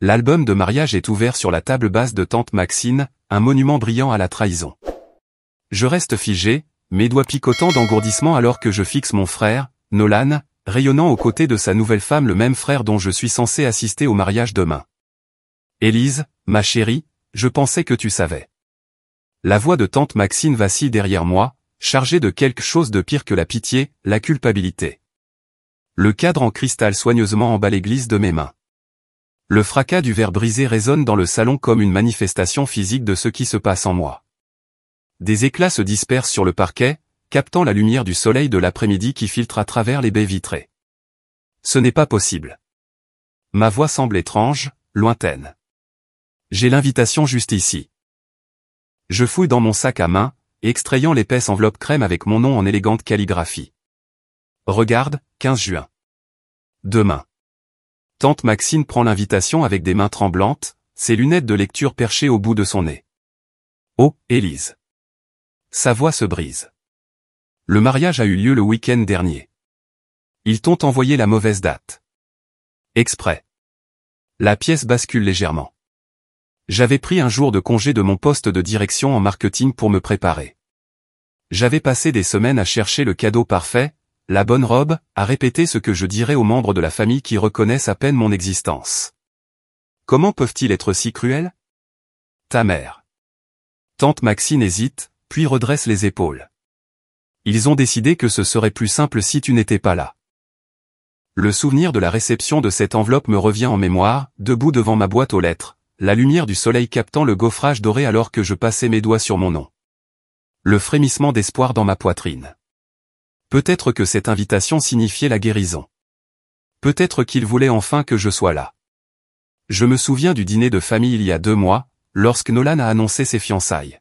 L'album de mariage est ouvert sur la table basse de tante Maxine, un monument brillant à la trahison. Je reste figé, mes doigts picotant d'engourdissement alors que je fixe mon frère, Nolan, rayonnant aux côtés de sa nouvelle femme, le même frère dont je suis censé assister au mariage demain. Élise, ma chérie, je pensais que tu savais. La voix de tante Maxine vacille derrière moi, chargée de quelque chose de pire que la pitié, la culpabilité. Le cadre en cristal soigneusement emballé glisse de mes mains. Le fracas du verre brisé résonne dans le salon comme une manifestation physique de ce qui se passe en moi. Des éclats se dispersent sur le parquet, captant la lumière du soleil de l'après-midi qui filtre à travers les baies vitrées. Ce n'est pas possible. Ma voix semble étrange, lointaine. J'ai l'invitation juste ici. Je fouille dans mon sac à main, extrayant l'épaisse enveloppe crème avec mon nom en élégante calligraphie. Regarde, 15 juin. Demain. Tante Maxine prend l'invitation avec des mains tremblantes, ses lunettes de lecture perchées au bout de son nez. Oh, Élise. Sa voix se brise. Le mariage a eu lieu le week-end dernier. Ils t'ont envoyé la mauvaise date. Exprès. La pièce bascule légèrement. J'avais pris un jour de congé de mon poste de direction en marketing pour me préparer. J'avais passé des semaines à chercher le cadeau parfait, la bonne robe, à répéter ce que je dirais aux membres de la famille qui reconnaissent à peine mon existence. Comment peuvent-ils être si cruels? Ta mère. Tante Maxine hésite, puis redresse les épaules. Ils ont décidé que ce serait plus simple si tu n'étais pas là. Le souvenir de la réception de cette enveloppe me revient en mémoire, debout devant ma boîte aux lettres, la lumière du soleil captant le gaufrage doré alors que je passais mes doigts sur mon nom. Le frémissement d'espoir dans ma poitrine. Peut-être que cette invitation signifiait la guérison. Peut-être qu'il voulait enfin que je sois là. Je me souviens du dîner de famille il y a 2 mois, lorsque Nolan a annoncé ses fiançailles.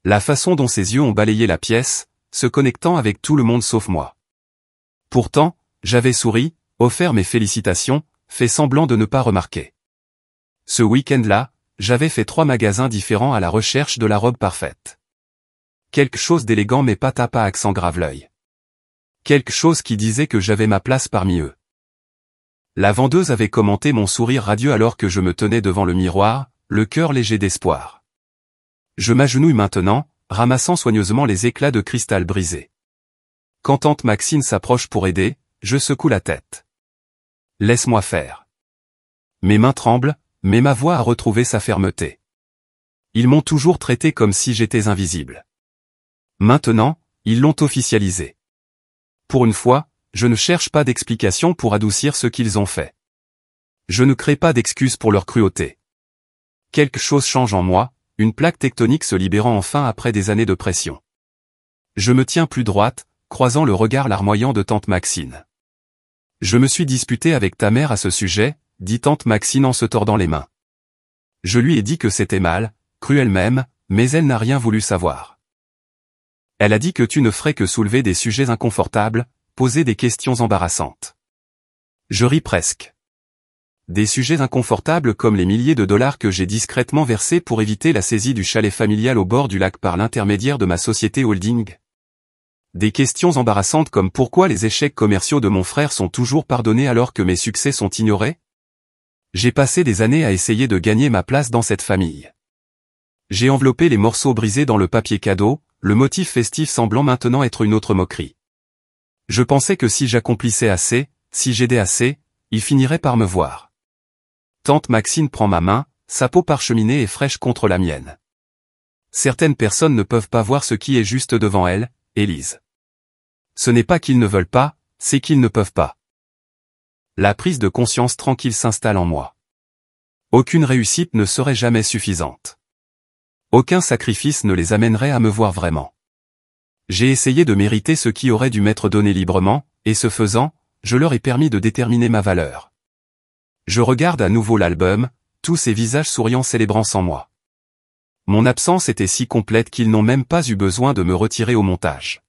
La façon dont ses yeux ont balayé la pièce, se connectant avec tout le monde sauf moi. Pourtant, j'avais souri, offert mes félicitations, fait semblant de ne pas remarquer. Ce week-end-là, j'avais fait 3 magasins différents à la recherche de la robe parfaite. Quelque chose d'élégant mais pas tape à accent grave l'œil. Quelque chose qui disait que j'avais ma place parmi eux. La vendeuse avait commenté mon sourire radieux alors que je me tenais devant le miroir, le cœur léger d'espoir. Je m'agenouille maintenant, ramassant soigneusement les éclats de cristal brisés. Quand tante Maxine s'approche pour aider, je secoue la tête. Laisse-moi faire. Mes mains tremblent, mais ma voix a retrouvé sa fermeté. Ils m'ont toujours traité comme si j'étais invisible. Maintenant, ils l'ont officialisé. Pour une fois, je ne cherche pas d'explication pour adoucir ce qu'ils ont fait. Je ne crée pas d'excuses pour leur cruauté. Quelque chose change en moi, une plaque tectonique se libérant enfin après des années de pression. Je me tiens plus droite, croisant le regard larmoyant de tante Maxine. Je me suis disputé avec ta mère à ce sujet, dit tante Maxine en se tordant les mains. Je lui ai dit que c'était mal, cruel même, mais elle n'a rien voulu savoir. Elle a dit que tu ne ferais que soulever des sujets inconfortables, poser des questions embarrassantes. Je ris presque. Des sujets inconfortables comme les milliers de dollars que j'ai discrètement versés pour éviter la saisie du chalet familial au bord du lac par l'intermédiaire de ma société holding. Des questions embarrassantes comme pourquoi les échecs commerciaux de mon frère sont toujours pardonnés alors que mes succès sont ignorés? J'ai passé des années à essayer de gagner ma place dans cette famille. J'ai enveloppé les morceaux brisés dans le papier cadeau, le motif festif semblant maintenant être une autre moquerie. Je pensais que si j'accomplissais assez, si j'aidais assez, il finirait par me voir. Tante Maxine prend ma main, sa peau parcheminée et fraîche contre la mienne. Certaines personnes ne peuvent pas voir ce qui est juste devant elles, Élise. Ce n'est pas qu'ils ne veulent pas, c'est qu'ils ne peuvent pas. La prise de conscience tranquille s'installe en moi. Aucune réussite ne serait jamais suffisante. Aucun sacrifice ne les amènerait à me voir vraiment. J'ai essayé de mériter ce qui aurait dû m'être donné librement, et ce faisant, je leur ai permis de déterminer ma valeur. Je regarde à nouveau l'album, tous ces visages souriants célébrant sans moi. Mon absence était si complète qu'ils n'ont même pas eu besoin de me retirer au montage.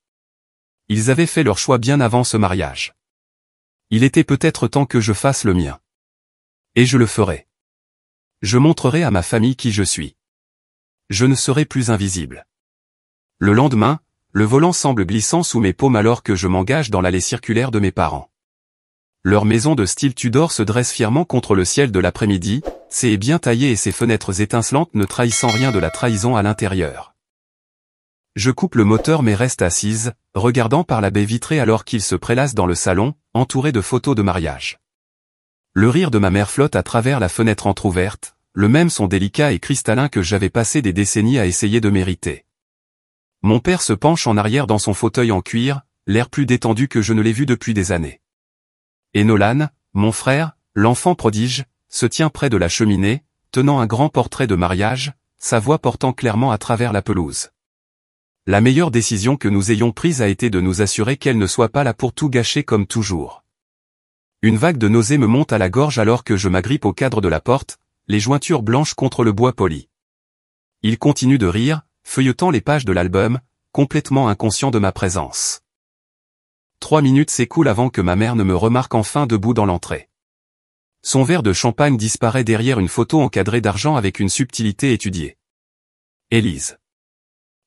Ils avaient fait leur choix bien avant ce mariage. Il était peut-être temps que je fasse le mien. Et je le ferai. Je montrerai à ma famille qui je suis. Je ne serai plus invisible. Le lendemain, le volant semble glissant sous mes paumes alors que je m'engage dans l'allée circulaire de mes parents. Leur maison de style Tudor se dresse fièrement contre le ciel de l'après-midi, ses haies bien taillées et ses fenêtres étincelantes ne trahissant rien de la trahison à l'intérieur. Je coupe le moteur mais reste assise, regardant par la baie vitrée alors qu'ils se prélassent dans le salon, entourés de photos de mariage. Le rire de ma mère flotte à travers la fenêtre entr'ouverte, le même son délicat et cristallin que j'avais passé des décennies à essayer de mériter. Mon père se penche en arrière dans son fauteuil en cuir, l'air plus détendu que je ne l'ai vu depuis des années. Et Nolan, mon frère, l'enfant prodige, se tient près de la cheminée, tenant un grand portrait de mariage, sa voix portant clairement à travers la pelouse. La meilleure décision que nous ayons prise a été de nous assurer qu'elle ne soit pas là pour tout gâcher comme toujours. Une vague de nausée me monte à la gorge alors que je m'agrippe au cadre de la porte, les jointures blanches contre le bois poli. Il continue de rire, feuilletant les pages de l'album, complètement inconscient de ma présence. 3 minutes s'écoulent avant que ma mère ne me remarque enfin debout dans l'entrée. Son verre de champagne disparaît derrière une photo encadrée d'argent avec une subtilité étudiée. Élise.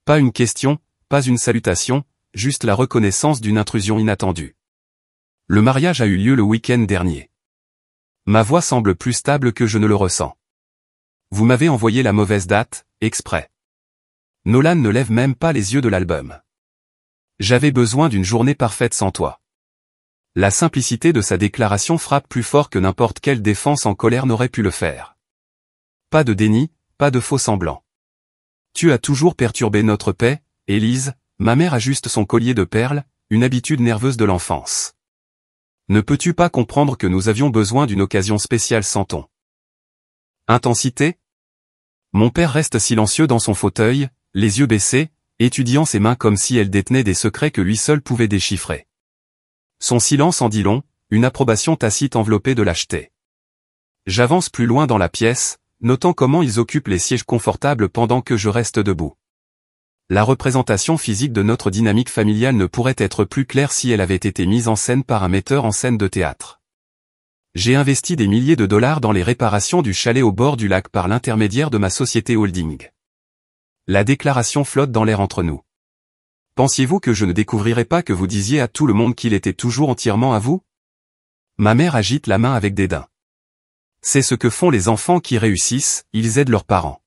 Pas une question, pas une salutation, juste la reconnaissance d'une intrusion inattendue. Le mariage a eu lieu le week-end dernier. Ma voix semble plus stable que je ne le ressens. Vous m'avez envoyé la mauvaise date, exprès. Nolan ne lève même pas les yeux de l'album. J'avais besoin d'une journée parfaite sans toi. La simplicité de sa déclaration frappe plus fort que n'importe quelle défense en colère n'aurait pu le faire. Pas de déni, pas de faux semblant. Tu as toujours perturbé notre paix, Élise, ma mère ajuste son collier de perles, une habitude nerveuse de l'enfance. Ne peux-tu pas comprendre que nous avions besoin d'une occasion spéciale sans ton intensité? Mon père reste silencieux dans son fauteuil, les yeux baissés, étudiant ses mains comme si elles détenaient des secrets que lui seul pouvait déchiffrer. Son silence en dit long, une approbation tacite enveloppée de lâcheté. J'avance plus loin dans la pièce, notant comment ils occupent les sièges confortables pendant que je reste debout. La représentation physique de notre dynamique familiale ne pourrait être plus claire si elle avait été mise en scène par un metteur en scène de théâtre. J'ai investi des milliers de dollars dans les réparations du chalet au bord du lac par l'intermédiaire de ma société holding. La déclaration flotte dans l'air entre nous. Pensiez-vous que je ne découvrirais pas que vous disiez à tout le monde qu'il était toujours entièrement à vous? Ma mère agite la main avec dédain. C'est ce que font les enfants qui réussissent, ils aident leurs parents.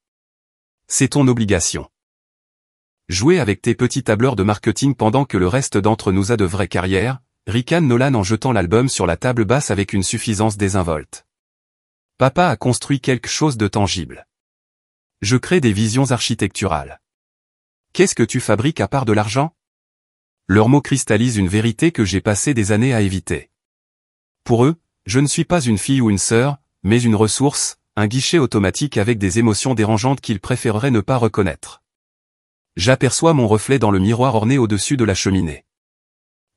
C'est ton obligation. Jouer avec tes petits tableurs de marketing pendant que le reste d'entre nous a de vraies carrières, ricane Nolan en jetant l'album sur la table basse avec une suffisance désinvolte. Papa a construit quelque chose de tangible. Je crée des visions architecturales. Qu'est-ce que tu fabriques à part de l'argent? Leurs mots cristallisent une vérité que j'ai passé des années à éviter. Pour eux, je ne suis pas une fille ou une sœur, mais une ressource, un guichet automatique avec des émotions dérangeantes qu'ils préféreraient ne pas reconnaître. J'aperçois mon reflet dans le miroir orné au-dessus de la cheminée.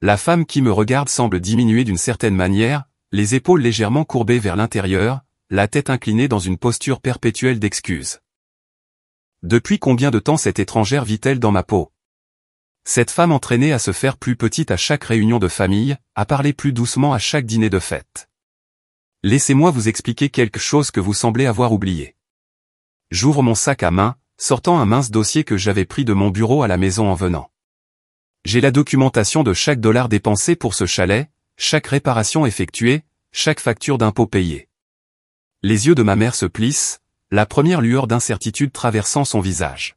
La femme qui me regarde semble diminuer d'une certaine manière, les épaules légèrement courbées vers l'intérieur, la tête inclinée dans une posture perpétuelle d'excuse. Depuis combien de temps cette étrangère vit-elle dans ma peau? Cette femme entraînée à se faire plus petite à chaque réunion de famille, à parler plus doucement à chaque dîner de fête. Laissez-moi vous expliquer quelque chose que vous semblez avoir oublié. J'ouvre mon sac à main, sortant un mince dossier que j'avais pris de mon bureau à la maison en venant. J'ai la documentation de chaque dollar dépensé pour ce chalet, chaque réparation effectuée, chaque facture d'impôt payée. Les yeux de ma mère se plissent, la première lueur d'incertitude traversant son visage.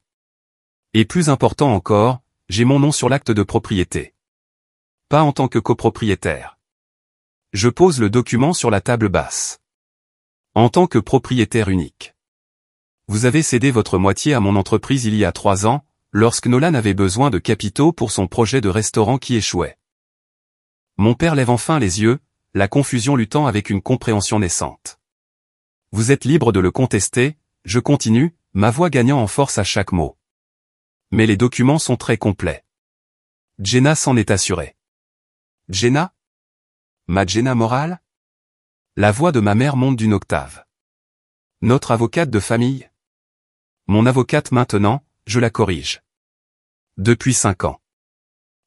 Et plus important encore, j'ai mon nom sur l'acte de propriété. Pas en tant que copropriétaire. Je pose le document sur la table basse. En tant que propriétaire unique. Vous avez cédé votre moitié à mon entreprise il y a 3 ans, lorsque Nolan avait besoin de capitaux pour son projet de restaurant qui échouait. Mon père lève enfin les yeux, la confusion luttant avec une compréhension naissante. Vous êtes libre de le contester, je continue, ma voix gagnant en force à chaque mot. Mais les documents sont très complets. Jenna s'en est assurée. Jenna? Ma Jenna morale? La voix de ma mère monte d'une octave. Notre avocate de famille? Mon avocate maintenant, je la corrige. Depuis 5 ans.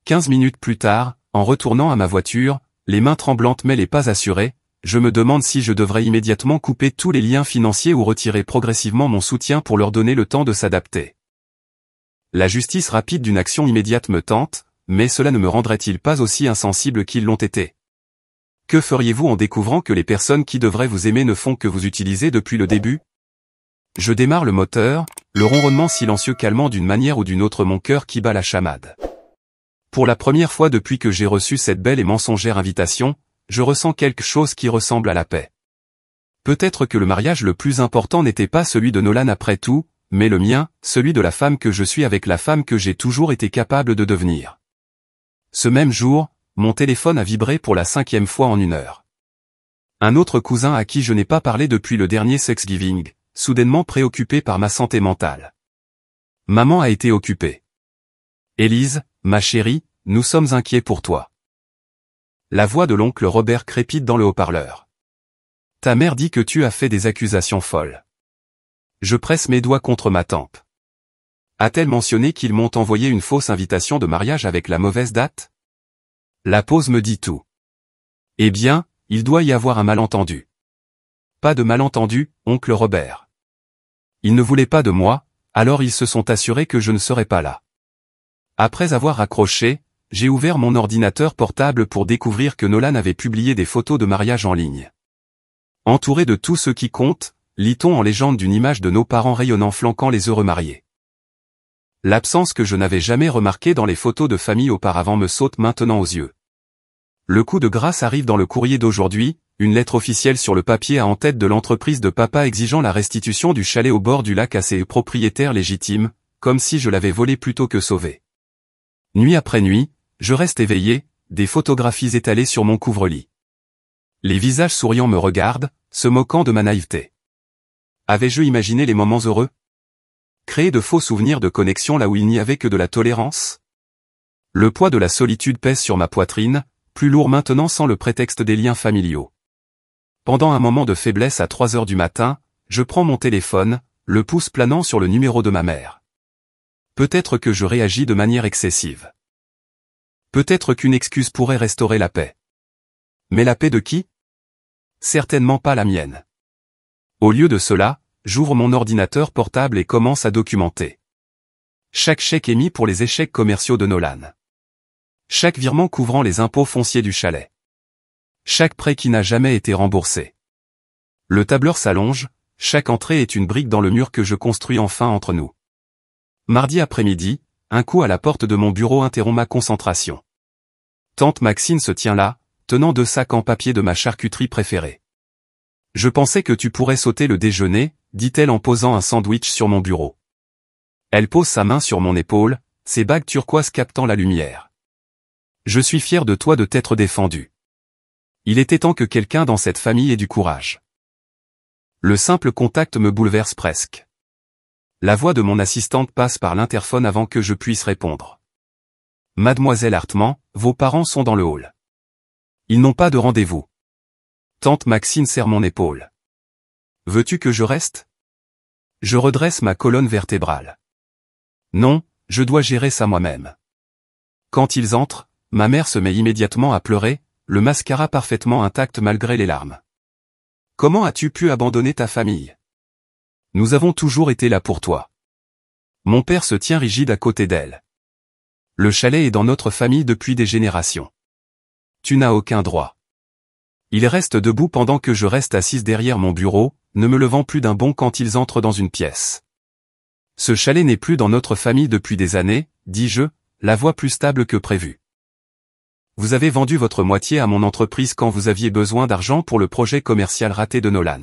15 minutes plus tard, en retournant à ma voiture, les mains tremblantes mais les pas assurées, je me demande si je devrais immédiatement couper tous les liens financiers ou retirer progressivement mon soutien pour leur donner le temps de s'adapter. La justice rapide d'une action immédiate me tente, mais cela ne me rendrait-il pas aussi insensible qu'ils l'ont été? Que feriez-vous en découvrant que les personnes qui devraient vous aimer ne font que vous utiliser depuis le début? Je démarre le moteur, le ronronnement silencieux calmant d'une manière ou d'une autre mon cœur qui bat la chamade. Pour la première fois depuis que j'ai reçu cette belle et mensongère invitation, je ressens quelque chose qui ressemble à la paix. Peut-être que le mariage le plus important n'était pas celui de Nolan après tout, mais le mien, celui de la femme que je suis avec la femme que j'ai toujours été capable de devenir. Ce même jour, mon téléphone a vibré pour la 5e fois en 1 heure. Un autre cousin à qui je n'ai pas parlé depuis le dernier Thanksgiving, soudainement préoccupé par ma santé mentale. Maman a été occupée. Élise, ma chérie, nous sommes inquiets pour toi. La voix de l'oncle Robert crépite dans le haut-parleur. Ta mère dit que tu as fait des accusations folles. Je presse mes doigts contre ma tempe. A-t-elle mentionné qu'ils m'ont envoyé une fausse invitation de mariage avec la mauvaise date? La pause me dit tout. Eh bien, il doit y avoir un malentendu. Pas de malentendu, oncle Robert. Ils ne voulaient pas de moi, alors ils se sont assurés que je ne serais pas là. Après avoir raccroché, j'ai ouvert mon ordinateur portable pour découvrir que Nolan avait publié des photos de mariage en ligne. Entouré de tout ce qui compte, lit-on en légende d'une image de nos parents rayonnant flanquant les heureux mariés. L'absence que je n'avais jamais remarquée dans les photos de famille auparavant me saute maintenant aux yeux. Le coup de grâce arrive dans le courrier d'aujourd'hui, une lettre officielle sur le papier à en tête de l'entreprise de papa exigeant la restitution du chalet au bord du lac à ses propriétaires légitimes, comme si je l'avais volé plutôt que sauvé. Nuit après nuit, je reste éveillé, des photographies étalées sur mon couvre-lit. Les visages souriants me regardent, se moquant de ma naïveté. Avais-je imaginé les moments heureux? Créer de faux souvenirs de connexion là où il n'y avait que de la tolérance? Le poids de la solitude pèse sur ma poitrine, plus lourd maintenant sans le prétexte des liens familiaux. Pendant un moment de faiblesse à 3 heures du matin, je prends mon téléphone, le pouce planant sur le numéro de ma mère. Peut-être que je réagis de manière excessive. Peut-être qu'une excuse pourrait restaurer la paix. Mais la paix de qui? Certainement pas la mienne. Au lieu de cela, j'ouvre mon ordinateur portable et commence à documenter. Chaque chèque émis pour les échecs commerciaux de Nolan. Chaque virement couvrant les impôts fonciers du chalet. Chaque prêt qui n'a jamais été remboursé. Le tableur s'allonge, chaque entrée est une brique dans le mur que je construis enfin entre nous. Mardi après-midi, un coup à la porte de mon bureau interrompt ma concentration. Tante Maxine se tient là, tenant 2 sacs en papier de ma charcuterie préférée. Je pensais que tu pourrais sauter le déjeuner, dit-elle en posant un sandwich sur mon bureau. Elle pose sa main sur mon épaule, ses bagues turquoises captant la lumière. Je suis fier de toi de t'être défendu. Il était temps que quelqu'un dans cette famille ait du courage. Le simple contact me bouleverse presque. La voix de mon assistante passe par l'interphone avant que je puisse répondre. Mademoiselle Hartmann, vos parents sont dans le hall. Ils n'ont pas de rendez-vous. Tante Maxine serre mon épaule. Veux-tu que je reste? Je redresse ma colonne vertébrale. Non, je dois gérer ça moi-même. Quand ils entrent, ma mère se met immédiatement à pleurer, le mascara parfaitement intact malgré les larmes. Comment as-tu pu abandonner ta famille? Nous avons toujours été là pour toi. Mon père se tient rigide à côté d'elle. Le chalet est dans notre famille depuis des générations. Tu n'as aucun droit. Il reste debout pendant que je reste assise derrière mon bureau, ne me levant plus d'un bond quand ils entrent dans une pièce. Ce chalet n'est plus dans notre famille depuis des années, dis-je, la voix plus stable que prévu. Vous avez vendu votre moitié à mon entreprise quand vous aviez besoin d'argent pour le projet commercial raté de Nolan.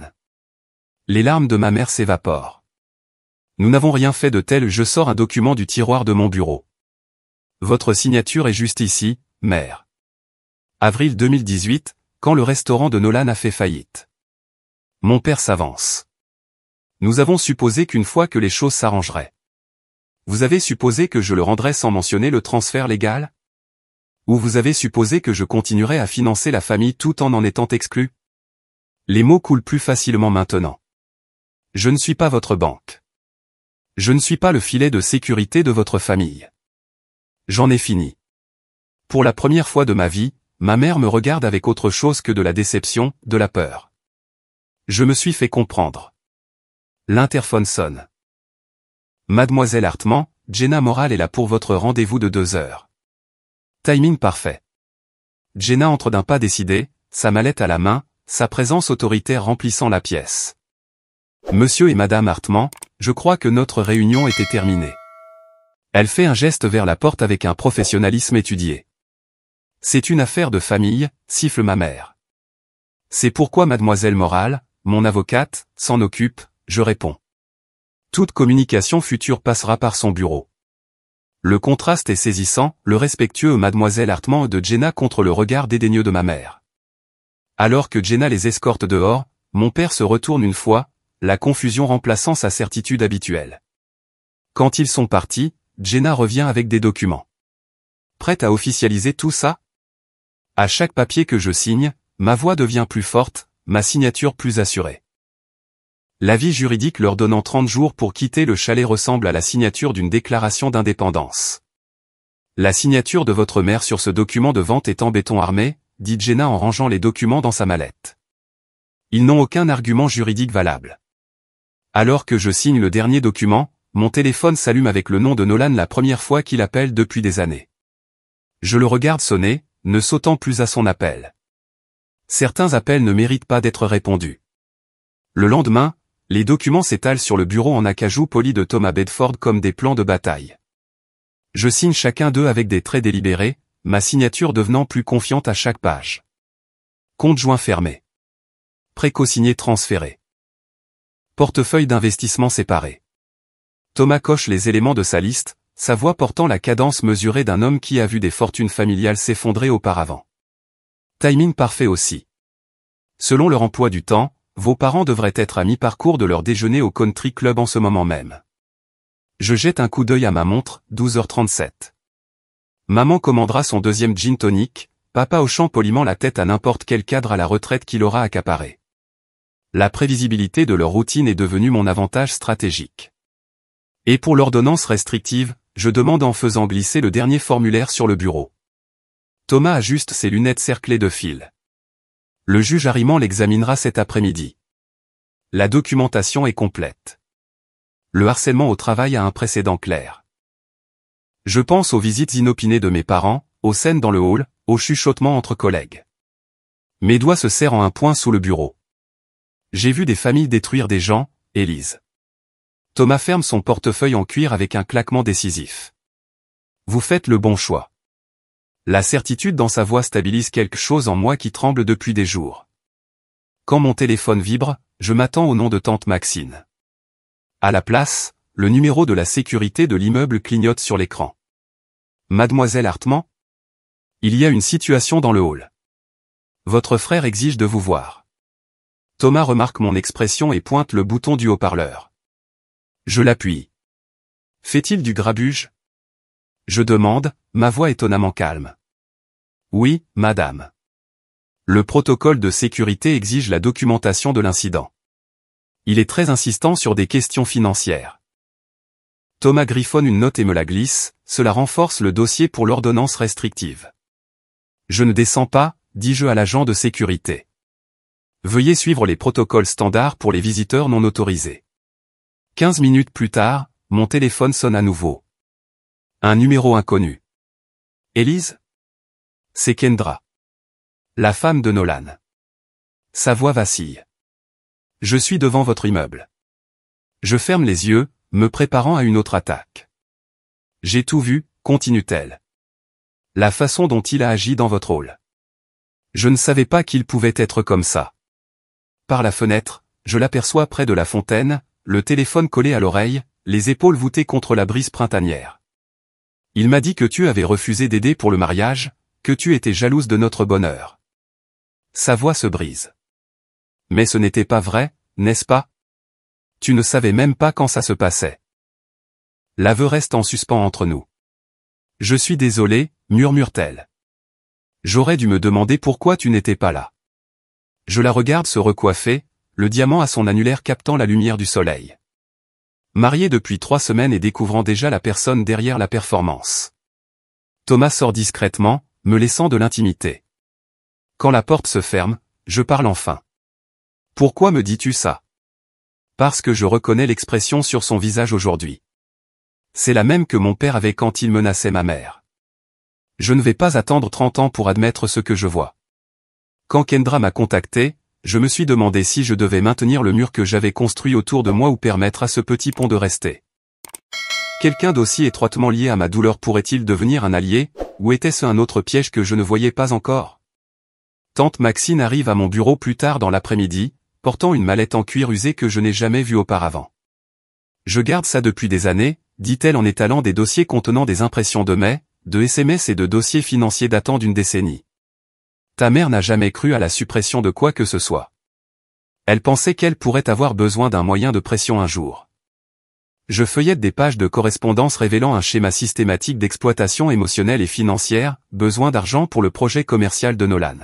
Les larmes de ma mère s'évaporent. Nous n'avons rien fait de tel, je sors un document du tiroir de mon bureau. Votre signature est juste ici, mère. Avril 2018, quand le restaurant de Nolan a fait faillite. Mon père s'avance. Nous avons supposé qu'une fois que les choses s'arrangeraient. Vous avez supposé que je le rendrais sans mentionner le transfert légal? Ou vous avez supposé que je continuerais à financer la famille tout en étant exclu? Les mots coulent plus facilement maintenant. Je ne suis pas votre banque. Je ne suis pas le filet de sécurité de votre famille. J'en ai fini. Pour la première fois de ma vie, ma mère me regarde avec autre chose que de la déception, de la peur. Je me suis fait comprendre. L'interphone sonne. Mademoiselle Hartmann, Jenna Morale est là pour votre rendez-vous de 2 heures. Timing parfait. Jenna entre d'un pas décidé, sa mallette à la main, sa présence autoritaire remplissant la pièce. Monsieur et Madame Hartmann, je crois que notre réunion était terminée. Elle fait un geste vers la porte avec un professionnalisme étudié. C'est une affaire de famille, siffle ma mère. C'est pourquoi Mademoiselle Morale, mon avocate, s'en occupe, je réponds. Toute communication future passera par son bureau. Le contraste est saisissant, le respectueux Mademoiselle Hartmann de Jenna contre le regard dédaigneux de ma mère. Alors que Jenna les escorte dehors, mon père se retourne une fois, la confusion remplaçant sa certitude habituelle. Quand ils sont partis, Jenna revient avec des documents. Prête à officialiser tout ça? À chaque papier que je signe, ma voix devient plus forte, ma signature plus assurée. L'avis juridique leur donnant 30 jours pour quitter le chalet ressemble à la signature d'une déclaration d'indépendance. La signature de votre mère sur ce document de vente est en béton armé, dit Jenna en rangeant les documents dans sa mallette. Ils n'ont aucun argument juridique valable. Alors que je signe le dernier document, mon téléphone s'allume avec le nom de Nolan la première fois qu'il appelle depuis des années. Je le regarde sonner, ne sautant plus à son appel. Certains appels ne méritent pas d'être répondus. Le lendemain, les documents s'étalent sur le bureau en acajou poli de Thomas Bedford comme des plans de bataille. Je signe chacun d'eux avec des traits délibérés, ma signature devenant plus confiante à chaque page. Compte joint fermé. Précosigné transféré. Portefeuille d'investissement séparé. Thomas coche les éléments de sa liste, sa voix portant la cadence mesurée d'un homme qui a vu des fortunes familiales s'effondrer auparavant. Timing parfait aussi. Selon leur emploi du temps, vos parents devraient être à mi-parcours de leur déjeuner au country club en ce moment même. Je jette un coup d'œil à ma montre, 12h37. Maman commandera son deuxième gin tonic, papa hochant poliment la tête à n'importe quel cadre à la retraite qu'il aura accaparé. La prévisibilité de leur routine est devenue mon avantage stratégique. Et pour l'ordonnance restrictive, je demande en faisant glisser le dernier formulaire sur le bureau. Thomas ajuste ses lunettes cerclées de fil. Le juge Harriman l'examinera cet après-midi. La documentation est complète. Le harcèlement au travail a un précédent clair. Je pense aux visites inopinées de mes parents, aux scènes dans le hall, aux chuchotements entre collègues. Mes doigts se serrent en un point sous le bureau. J'ai vu des familles détruire des gens, Élise. Thomas ferme son portefeuille en cuir avec un claquement décisif. Vous faites le bon choix. La certitude dans sa voix stabilise quelque chose en moi qui tremble depuis des jours. Quand mon téléphone vibre, je m'attends au nom de tante Maxine. À la place, le numéro de la sécurité de l'immeuble clignote sur l'écran. Mademoiselle Hartmann? Il y a une situation dans le hall. Votre frère exige de vous voir. Thomas remarque mon expression et pointe le bouton du haut-parleur. Je l'appuie. Fait-il du grabuge? Je demande, ma voix étonnamment calme. Oui, madame. Le protocole de sécurité exige la documentation de l'incident. Il est très insistant sur des questions financières. Thomas griffonne une note et me la glisse, cela renforce le dossier pour l'ordonnance restrictive. Je ne descends pas, dis-je à l'agent de sécurité. Veuillez suivre les protocoles standards pour les visiteurs non autorisés. 15 minutes plus tard, mon téléphone sonne à nouveau. Un numéro inconnu. Élise? C'est Kendra. La femme de Nolan. Sa voix vacille. Je suis devant votre immeuble. Je ferme les yeux, me préparant à une autre attaque. J'ai tout vu, continue-t-elle. La façon dont il a agi dans votre hall. Je ne savais pas qu'il pouvait être comme ça. Par la fenêtre, je l'aperçois près de la fontaine, le téléphone collé à l'oreille, les épaules voûtées contre la brise printanière. Il m'a dit que tu avais refusé d'aider pour le mariage, que tu étais jalouse de notre bonheur. Sa voix se brise. Mais ce n'était pas vrai, n'est-ce pas? Tu ne savais même pas quand ça se passait. L'aveu reste en suspens entre nous. Je suis désolé, murmure-t-elle. J'aurais dû me demander pourquoi tu n'étais pas là. Je la regarde se recoiffer, le diamant à son annulaire captant la lumière du soleil. Marié depuis 3 semaines et découvrant déjà la personne derrière la performance. Thomas sort discrètement, me laissant de l'intimité. Quand la porte se ferme, je parle enfin. Pourquoi me dis-tu ça? Parce que je reconnais l'expression sur son visage aujourd'hui. C'est la même que mon père avait quand il menaçait ma mère. Je ne vais pas attendre 30 ans pour admettre ce que je vois. Quand Kendra m'a contacté, je me suis demandé si je devais maintenir le mur que j'avais construit autour de moi ou permettre à ce petit pont de rester. Quelqu'un d'aussi étroitement lié à ma douleur pourrait-il devenir un allié, ou était-ce un autre piège que je ne voyais pas encore? Tante Maxine arrive à mon bureau plus tard dans l'après-midi, portant une mallette en cuir usé que je n'ai jamais vue auparavant. Je garde ça depuis des années, dit-elle en étalant des dossiers contenant des impressions de mails, de SMS et de dossiers financiers datant d'une décennie. Ta mère n'a jamais cru à la suppression de quoi que ce soit. Elle pensait qu'elle pourrait avoir besoin d'un moyen de pression un jour. Je feuillette des pages de correspondance révélant un schéma systématique d'exploitation émotionnelle et financière, besoin d'argent pour le projet commercial de Nolan.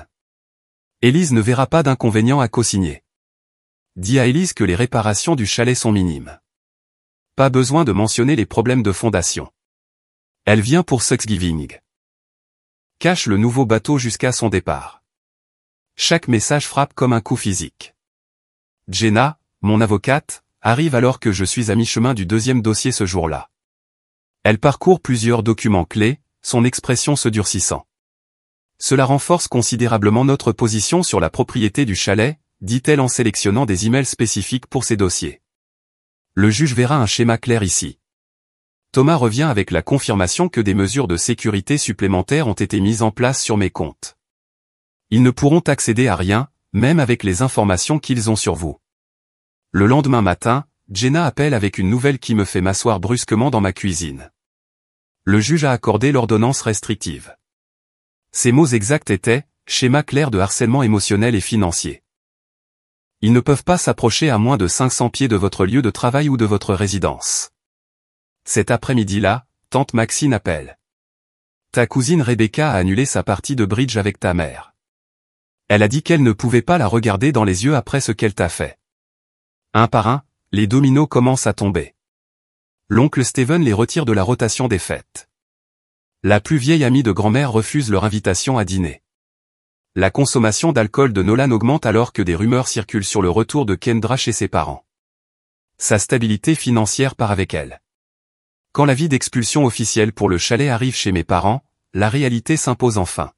Élise ne verra pas d'inconvénient à co-signer. Dis à Élise que les réparations du chalet sont minimes. Pas besoin de mentionner les problèmes de fondation. Elle vient pour Thanksgiving. Cache le nouveau bateau jusqu'à son départ. Chaque message frappe comme un coup physique. Jenna, mon avocate, arrive alors que je suis à mi-chemin du deuxième dossier ce jour-là. Elle parcourt plusieurs documents clés, son expression se durcissant. Cela renforce considérablement notre position sur la propriété du chalet, dit-elle en sélectionnant des emails spécifiques pour ces dossiers. Le juge verra un schéma clair ici. Thomas revient avec la confirmation que des mesures de sécurité supplémentaires ont été mises en place sur mes comptes. Ils ne pourront accéder à rien, même avec les informations qu'ils ont sur vous. Le lendemain matin, Jenna appelle avec une nouvelle qui me fait m'asseoir brusquement dans ma cuisine. Le juge a accordé l'ordonnance restrictive. Ses mots exacts étaient « schéma clair de harcèlement émotionnel et financier ». Ils ne peuvent pas s'approcher à moins de 500 pieds de votre lieu de travail ou de votre résidence. Cet après-midi-là, tante Maxine appelle. Ta cousine Rebecca a annulé sa partie de bridge avec ta mère. Elle a dit qu'elle ne pouvait pas la regarder dans les yeux après ce qu'elle t'a fait. Un par un, les dominos commencent à tomber. L'oncle Steven les retire de la rotation des fêtes. La plus vieille amie de grand-mère refuse leur invitation à dîner. La consommation d'alcool de Nolan augmente alors que des rumeurs circulent sur le retour de Kendra chez ses parents. Sa stabilité financière part avec elle. Quand l'avis d'expulsion officiel pour le chalet arrive chez mes parents, la réalité s'impose enfin.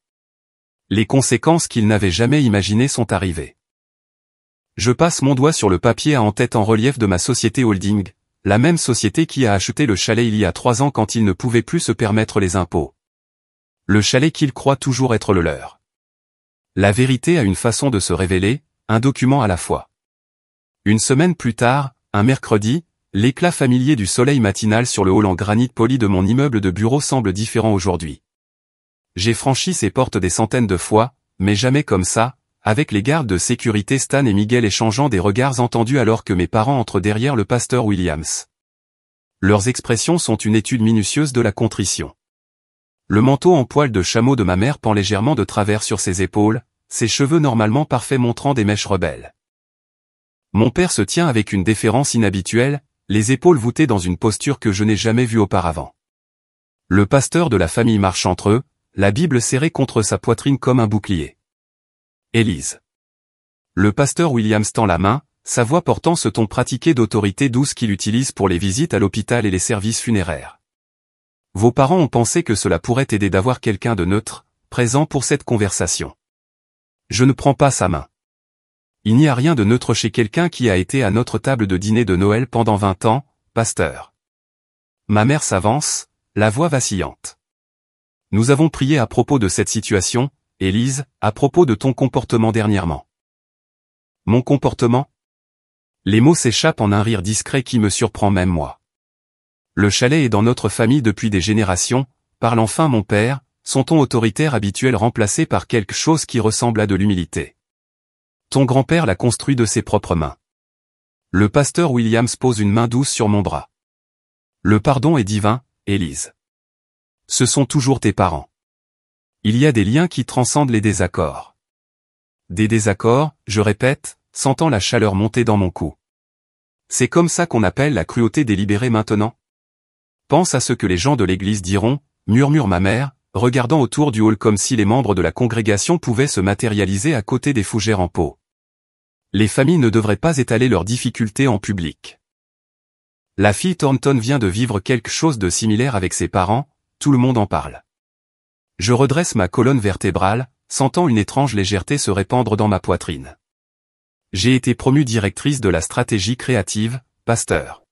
Les conséquences qu'ils n'avaient jamais imaginées sont arrivées. Je passe mon doigt sur le papier à en-tête en relief de ma société holding, la même société qui a acheté le chalet il y a 3 ans quand ils ne pouvaient plus se permettre les impôts. Le chalet qu'ils croient toujours être le leur. La vérité a une façon de se révéler, un document à la fois. Une semaine plus tard, un mercredi, l'éclat familier du soleil matinal sur le hall en granit poli de mon immeuble de bureau semble différent aujourd'hui. J'ai franchi ces portes des centaines de fois, mais jamais comme ça, avec les gardes de sécurité Stan et Miguel échangeant des regards entendus alors que mes parents entrent derrière le pasteur Williams. Leurs expressions sont une étude minutieuse de la contrition. Le manteau en poil de chameau de ma mère pend légèrement de travers sur ses épaules, ses cheveux normalement parfaits montrant des mèches rebelles. Mon père se tient avec une déférence inhabituelle, les épaules voûtées dans une posture que je n'ai jamais vue auparavant. Le pasteur de la famille marche entre eux, la Bible serrée contre sa poitrine comme un bouclier. Élise. Le pasteur Williams tend la main, sa voix portant ce ton pratiqué d'autorité douce qu'il utilise pour les visites à l'hôpital et les services funéraires. Vos parents ont pensé que cela pourrait aider d'avoir quelqu'un de neutre, présent pour cette conversation. Je ne prends pas sa main. Il n'y a rien de neutre chez quelqu'un qui a été à notre table de dîner de Noël pendant 20 ans, pasteur. Ma mère s'avance, la voix vacillante. Nous avons prié à propos de cette situation, Élise, à propos de ton comportement dernièrement. Mon comportement? Les mots s'échappent en un rire discret qui me surprend même moi. Le chalet est dans notre famille depuis des générations, parle enfin mon père, son ton autoritaire habituel remplacé par quelque chose qui ressemble à de l'humilité. Ton grand-père l'a construit de ses propres mains. Le pasteur Williams pose une main douce sur mon bras. Le pardon est divin, Élise. Ce sont toujours tes parents. Il y a des liens qui transcendent les désaccords. Des désaccords, je répète, sentant la chaleur monter dans mon cou. C'est comme ça qu'on appelle la cruauté délibérée maintenant? Pense à ce que les gens de l'église diront, murmure ma mère, regardant autour du hall comme si les membres de la congrégation pouvaient se matérialiser à côté des fougères en pot. Les familles ne devraient pas étaler leurs difficultés en public. La fille Thornton vient de vivre quelque chose de similaire avec ses parents, tout le monde en parle. Je redresse ma colonne vertébrale, sentant une étrange légèreté se répandre dans ma poitrine. J'ai été promue directrice de la stratégie créative, pasteur.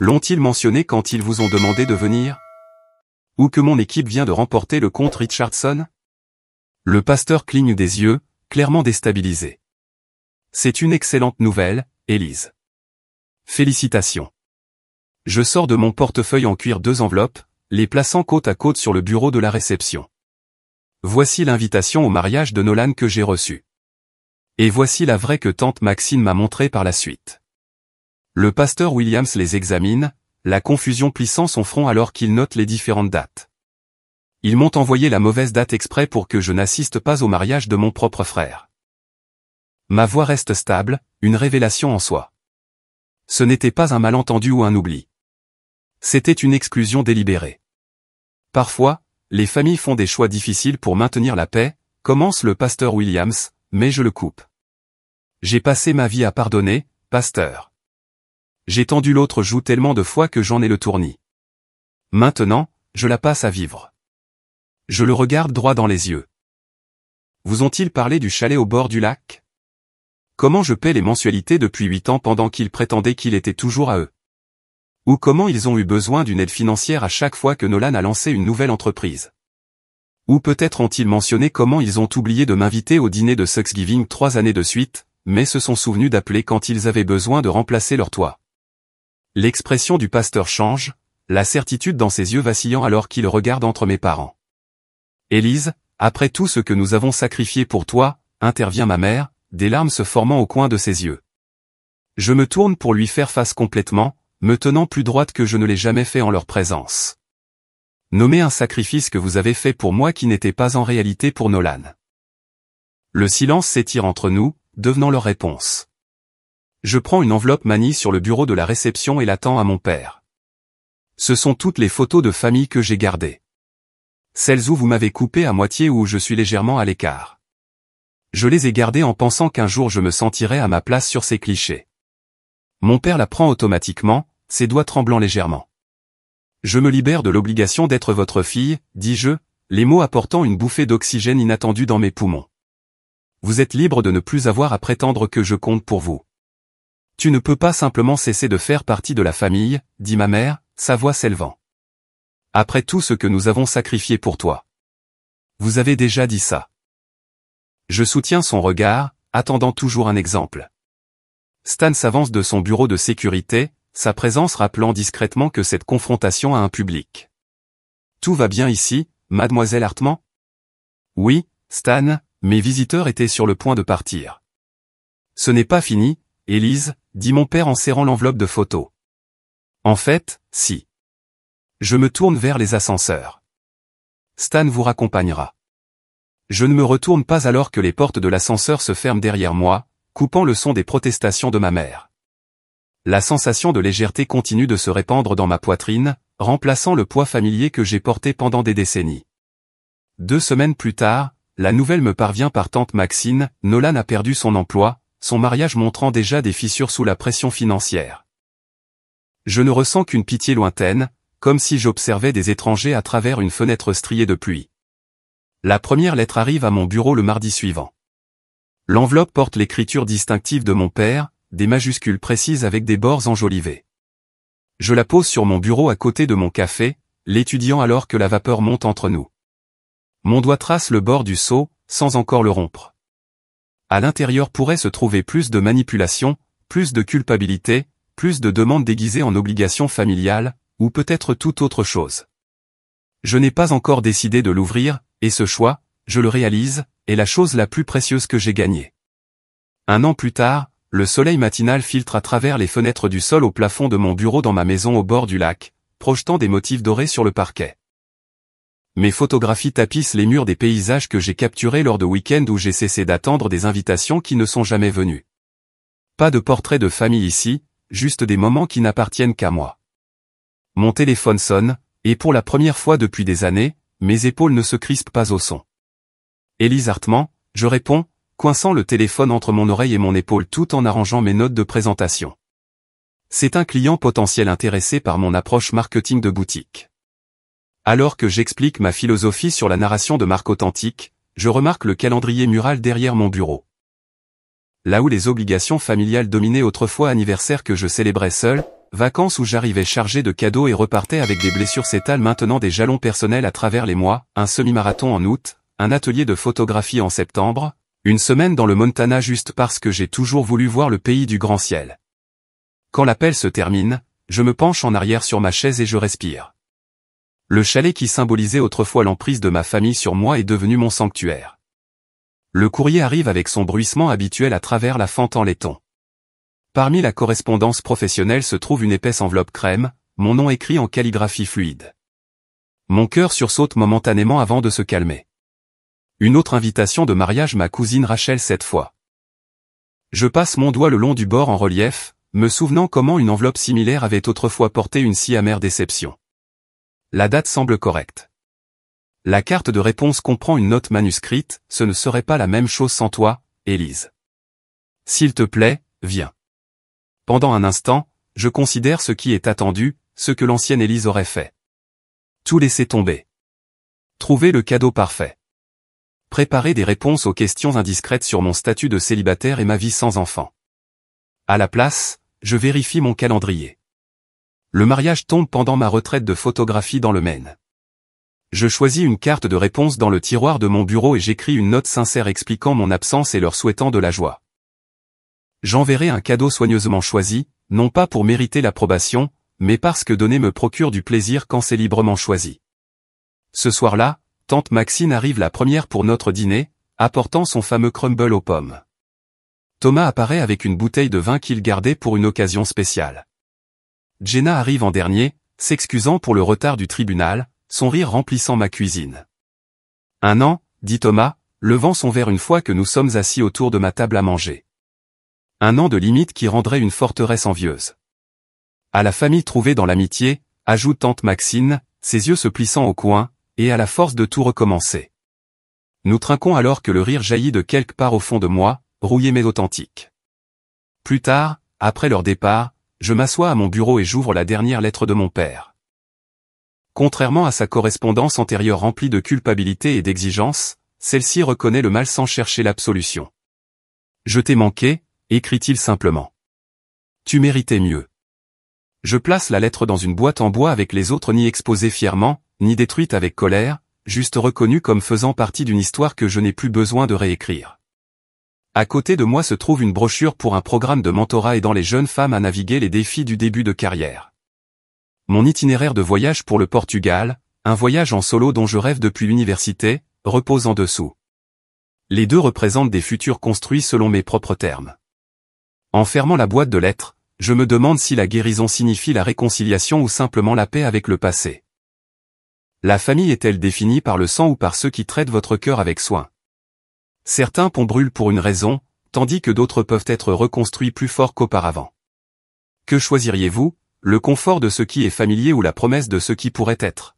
L'ont-ils mentionné quand ils vous ont demandé de venir? Ou que mon équipe vient de remporter le compte Richardson? Le pasteur cligne des yeux, clairement déstabilisé. C'est une excellente nouvelle, Élise. Félicitations. Je sors de mon portefeuille en cuir 2 enveloppes, les plaçant côte à côte sur le bureau de la réception. Voici l'invitation au mariage de Nolan que j'ai reçue. Et voici la vraie que tante Maxine m'a montrée par la suite. Le pasteur Williams les examine, la confusion plissant son front alors qu'il note les différentes dates. Ils m'ont envoyé la mauvaise date exprès pour que je n'assiste pas au mariage de mon propre frère. Ma voix reste stable, une révélation en soi. Ce n'était pas un malentendu ou un oubli. C'était une exclusion délibérée. Parfois, les familles font des choix difficiles pour maintenir la paix, commence le pasteur Williams, mais je le coupe. J'ai passé ma vie à pardonner, pasteur. J'ai tendu l'autre joue tellement de fois que j'en ai le tournis. Maintenant, je la passe à vivre. Je le regarde droit dans les yeux. Vous ont-ils parlé du chalet au bord du lac? Comment je paie les mensualités depuis 8 ans pendant qu'ils prétendaient qu'il était toujours à eux? Ou comment ils ont eu besoin d'une aide financière à chaque fois que Nolan a lancé une nouvelle entreprise? Ou peut-être ont-ils mentionné comment ils ont oublié de m'inviter au dîner de Thanksgiving 3 années de suite, mais se sont souvenus d'appeler quand ils avaient besoin de remplacer leur toit. L'expression du pasteur change, la certitude dans ses yeux vacillant alors qu'il regarde entre mes parents. Élise, après tout ce que nous avons sacrifié pour toi, intervient ma mère, des larmes se formant au coin de ses yeux. Je me tourne pour lui faire face complètement, me tenant plus droite que je ne l'ai jamais fait en leur présence. Nommez un sacrifice que vous avez fait pour moi qui n'était pas en réalité pour Nolan. Le silence s'étire entre nous, devenant leur réponse. Je prends une enveloppe manie sur le bureau de la réception et la tends à mon père. Ce sont toutes les photos de famille que j'ai gardées. Celles où vous m'avez coupé à moitié ou où je suis légèrement à l'écart. Je les ai gardées en pensant qu'un jour je me sentirais à ma place sur ces clichés. Mon père la prend automatiquement, ses doigts tremblant légèrement. Je me libère de l'obligation d'être votre fille, dis-je, les mots apportant une bouffée d'oxygène inattendue dans mes poumons. Vous êtes libre de ne plus avoir à prétendre que je compte pour vous. Tu ne peux pas simplement cesser de faire partie de la famille, dit ma mère, sa voix s'élevant. Après tout ce que nous avons sacrifié pour toi. Vous avez déjà dit ça. Je soutiens son regard, attendant toujours un exemple. Stan s'avance de son bureau de sécurité, sa présence rappelant discrètement que cette confrontation a un public. Tout va bien ici, mademoiselle Hartman? Oui, Stan, mes visiteurs étaient sur le point de partir. Ce n'est pas fini, Élise, dit mon père en serrant l'enveloppe de photos. En fait, si. Je me tourne vers les ascenseurs. Stan vous raccompagnera. Je ne me retourne pas alors que les portes de l'ascenseur se ferment derrière moi, coupant le son des protestations de ma mère. La sensation de légèreté continue de se répandre dans ma poitrine, remplaçant le poids familier que j'ai porté pendant des décennies. 2 semaines plus tard, la nouvelle me parvient par tante Maxine, Nolan a perdu son emploi, son mariage montrant déjà des fissures sous la pression financière. Je ne ressens qu'une pitié lointaine, comme si j'observais des étrangers à travers une fenêtre striée de pluie. La première lettre arrive à mon bureau le mardi suivant. L'enveloppe porte l'écriture distinctive de mon père, des majuscules précises avec des bords enjolivés. Je la pose sur mon bureau à côté de mon café, l'étudiant alors que la vapeur monte entre nous. Mon doigt trace le bord du seau, sans encore le rompre. À l'intérieur pourrait se trouver plus de manipulation, plus de culpabilité, plus de demandes déguisées en obligations familiales, ou peut-être toute autre chose. Je n'ai pas encore décidé de l'ouvrir, et ce choix, je le réalise, est la chose la plus précieuse que j'ai gagnée. 1 an plus tard, le soleil matinal filtre à travers les fenêtres du sol au plafond de mon bureau dans ma maison au bord du lac, projetant des motifs dorés sur le parquet. Mes photographies tapissent les murs des paysages que j'ai capturés lors de week-ends où j'ai cessé d'attendre des invitations qui ne sont jamais venues. Pas de portrait de famille ici, juste des moments qui n'appartiennent qu'à moi. Mon téléphone sonne, et pour la première fois depuis des années, mes épaules ne se crispent pas au son. Élise Hartman, je réponds, coinçant le téléphone entre mon oreille et mon épaule tout en arrangeant mes notes de présentation. C'est un client potentiel intéressé par mon approche marketing de boutique. Alors que j'explique ma philosophie sur la narration de marque authentique, je remarque le calendrier mural derrière mon bureau. Là où les obligations familiales dominaient autrefois, anniversaire que je célébrais seul, vacances où j'arrivais chargé de cadeaux et repartais avec des blessures, s'étalent maintenant des jalons personnels à travers les mois, un semi-marathon en août, un atelier de photographie en septembre, une semaine dans le Montana juste parce que j'ai toujours voulu voir le pays du grand ciel. Quand l'appel se termine, je me penche en arrière sur ma chaise et je respire. Le chalet qui symbolisait autrefois l'emprise de ma famille sur moi est devenu mon sanctuaire. Le courrier arrive avec son bruissement habituel à travers la fente en laiton. Parmi la correspondance professionnelle se trouve une épaisse enveloppe crème, mon nom écrit en calligraphie fluide. Mon cœur sursaute momentanément avant de se calmer. Une autre invitation de mariage, ma cousine Rachel cette fois. Je passe mon doigt le long du bord en relief, me souvenant comment une enveloppe similaire avait autrefois porté une si amère déception. La date semble correcte. La carte de réponse comprend une note manuscrite, ce ne serait pas la même chose sans toi, Élise. S'il te plaît, viens. Pendant un instant, je considère ce qui est attendu, ce que l'ancienne Élise aurait fait. Tout laisser tomber. Trouver le cadeau parfait. Préparer des réponses aux questions indiscrètes sur mon statut de célibataire et ma vie sans enfant. À la place, je vérifie mon calendrier. Le mariage tombe pendant ma retraite de photographie dans le Maine. Je choisis une carte de réponse dans le tiroir de mon bureau et j'écris une note sincère expliquant mon absence et leur souhaitant de la joie. J'enverrai un cadeau soigneusement choisi, non pas pour mériter l'approbation, mais parce que donner me procure du plaisir quand c'est librement choisi. Ce soir-là, tante Maxine arrive la première pour notre dîner, apportant son fameux crumble aux pommes. Thomas apparaît avec une bouteille de vin qu'il gardait pour une occasion spéciale. Jenna arrive en dernier, s'excusant pour le retard du tribunal, son rire remplissant ma cuisine. Un an, dit Thomas, levant son verre une fois que nous sommes assis autour de ma table à manger. Un an de limite qui rendrait une forteresse envieuse. À la famille trouvée dans l'amitié, ajoute tante Maxine, ses yeux se plissant au coin, et à la force de tout recommencer. Nous trinquons alors que le rire jaillit de quelque part au fond de moi, rouillé mais authentique. Plus tard, après leur départ, je m'assois à mon bureau et j'ouvre la dernière lettre de mon père. Contrairement à sa correspondance antérieure remplie de culpabilité et d'exigence, celle-ci reconnaît le mal sans chercher l'absolution. Je t'ai manqué, écrit-il simplement. Tu méritais mieux. Je place la lettre dans une boîte en bois avec les autres, ni exposée fièrement, ni détruite avec colère, juste reconnue comme faisant partie d'une histoire que je n'ai plus besoin de réécrire. À côté de moi se trouve une brochure pour un programme de mentorat aidant les jeunes femmes à naviguer les défis du début de carrière. Mon itinéraire de voyage pour le Portugal, un voyage en solo dont je rêve depuis l'université, repose en dessous. Les deux représentent des futurs construits selon mes propres termes. En fermant la boîte de lettres, je me demande si la guérison signifie la réconciliation ou simplement la paix avec le passé. La famille est-elle définie par le sang ou par ceux qui traitent votre cœur avec soin? Certains ponts brûlent pour une raison, tandis que d'autres peuvent être reconstruits plus forts qu'auparavant. Que choisiriez-vous, le confort de ce qui est familier ou la promesse de ce qui pourrait être?